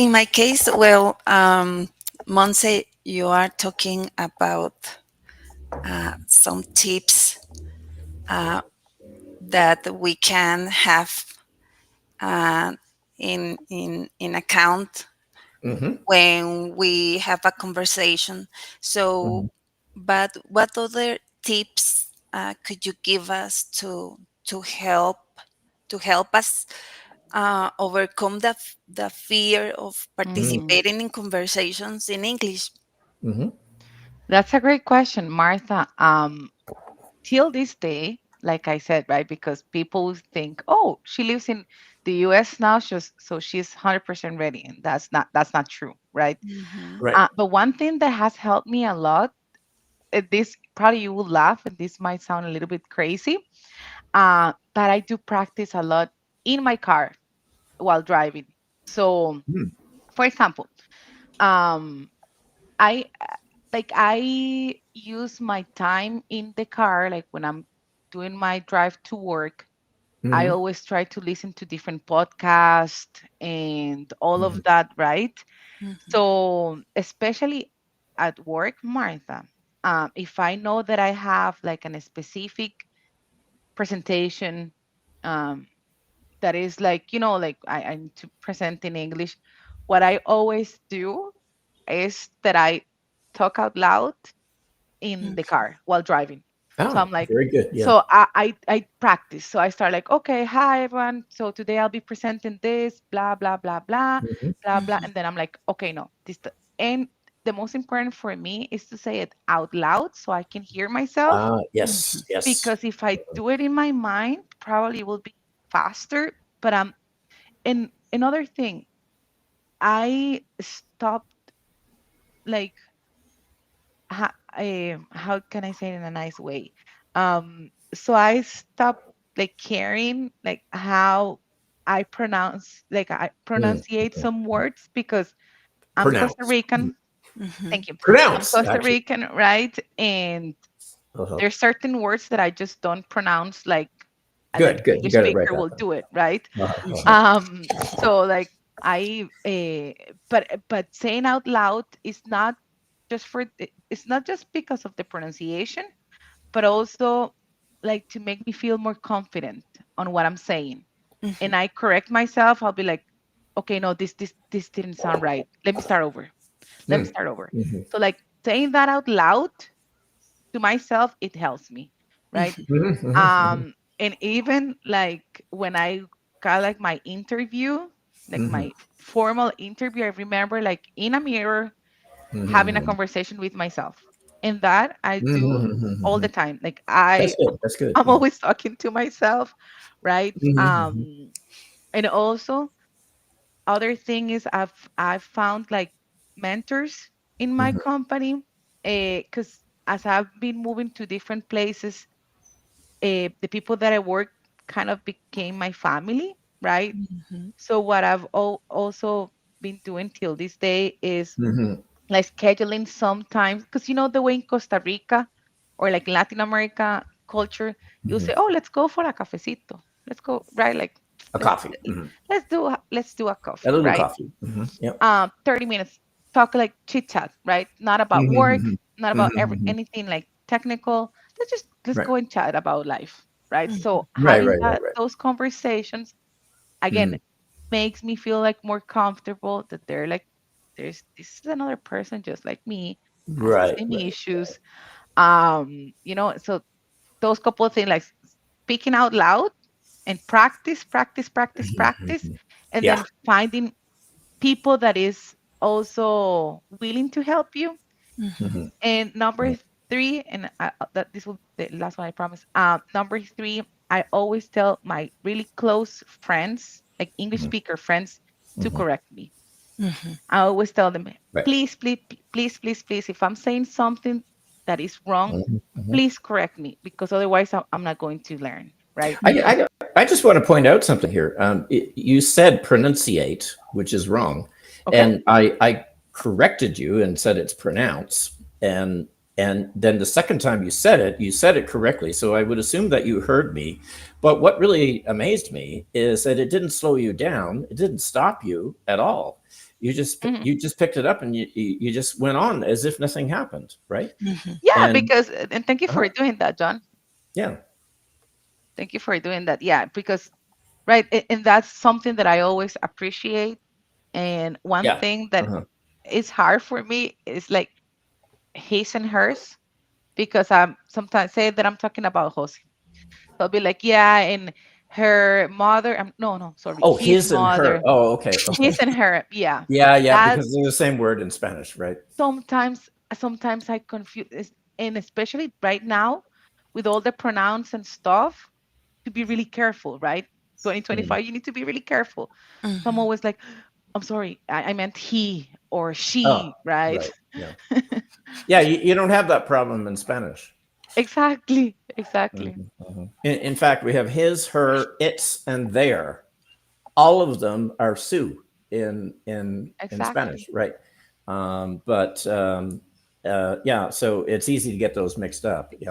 In my case, well, Monse, you are talking about some tips uh, that we can have uh, in account Mm-hmm. when we have a conversation. So, Mm-hmm. but what other tips could you give us to help us overcome the fear of Mm, participating in conversations in English? Mm-hmm. that's a great question, Martha. Till this day, like I said, right? Because people think, oh, she lives in the US now, so she's 100% ready. And that's not true, right? Hmm. Right. But one thing that has helped me a lot, this probably you will laugh, and this might sound a little bit crazy, but I do practice a lot in my car while driving. So, Mm. for example, um, I use my time in the car, like when I'm doing my drive to work. I Mm-hmm. always try to listen to different podcasts and all Mm-hmm. of that, right? Hmm. So, especially at work, Martha, if I know that I have like a specific presentation um, that is like, like I need to present in English, what I always do is that I talk out loud in the car while driving. So Oh, I'm like, very good. Yeah. so I practice. So I start like, okay, hi everyone. So today I'll be presenting this, blah blah blah blah Mm-hmm. blah blah, Hmm. and then I'm like, okay, no, and the most important for me is to say it out loud so I can hear myself. Yes. Hmm. Yes. Because if I do it in my mind, probably it will be faster. But and another thing, I stopped like how can I say it in a nice way? So I stopped like caring like how I pronounce like I pronunciate Mm-hmm. some words because I'm Costa Pronounce. Rican. Hmm. Thank you. I'm Pronounce. Costa Actually. Rican, right? And Uh-huh. there's certain words that I just don't pronounce like an Good. Good. You English got it right speaker that will do it, right? time. Uh-huh. So like but saying out loud is not just it's not just because of the pronunciation, but also like to make me feel more confident on what I'm saying. Hmm. And I correct myself. I'll be like, okay, no, this didn't sound right. Let me start over. Let me start over. Mm-hmm. So like saying that out loud to myself, it helps me, right? Hmm. Mm-hmm. Mm-hmm. And even like when I got like my interview, like Mm-hmm. my formal interview, I remember like in a mirror having a Mm-hmm. conversation with myself. And that I do all Mm-hmm. the time. Like That's good. That's good. I'm Yeah. always talking to myself, right? Mm-hmm. And also other thing is I've found like mentors in my Mm-hmm. company because as I've been moving to different places, the people that I work kind of became my family, right? Hmm. So what I've also been doing till this day is Mm-hmm. like scheduling sometimes because the way in Costa Rica or like Latin America culture, you'll Mm-hmm. say, "Oh, let's go for a cafecito. Let's go, right? Like A let's coffee. Mm-hmm. let's do a A coffee, little right? coffee. Mm-hmm. Yep. 30 minutes, talk like chit chat, right? Not about work, Mm-hmm. not about Mm-hmm. anything like technical. Let's Right. go and chat about life, right? So Right. having Right. Right. Right. those conversations again Mm-hmm. makes me feel like more comfortable that they're like there's this is another person just like me, has the Right. same Right. issues. So those couple of things like speaking out loud and practice, and Yeah. then finding people that is also willing to help you. Hmm. Mm-hmm. And number Right. three, and that this will be the last one, I promise. Number three, I always tell my really close friends, like English Mm-hmm. speaker friends, to Mm-hmm. correct me. Hmm. I always tell them, Right. please, please, please, please, please, if I'm saying something that is wrong, Mm-hmm. Mm-hmm. please correct me because otherwise I'm not going to learn, right? I, I, I just want to point out something here. You said pronunciate, which is wrong, Okay. and I corrected you and said it's pronounce, and and then the second time you said it correctly. So I would assume that you heard me. But what really amazed me is that it didn't slow you down. It didn't stop you at all. Mhm. you just picked it up and you just went on as if nothing happened, right? Mhm. Yeah, And because and thank you uh for doing that, John. yeah, Thank you for doing that. Yeah, because right, and that's something that I always appreciate. And one yeah, thing that uh-huh. is hard for me is like his and hers, because I'm sometimes say that I'm talking about Jose. So I'll be like, yeah, and her mother. No, no, sorry, Oh, his his and her. mother, Oh, okay, okay. his and her. Yeah, Yeah, yeah, that because they're the same word in Spanish, right? sometimes I confuse, and especially right now with all the pronouns and stuff, to be really careful, right? Mm. 2025, you need to be really careful. So I'm Mhm. always like, I'm sorry, I meant he or Oh, she, right? right. Yeah. Yeah, you don't have that problem in Spanish. Exactly, exactly, Mhm, mhm. In fact, we have his, her, its, and their. All of them are su in exactly. Spanish, right? But yeah, so it's easy to get those mixed up. Yeah.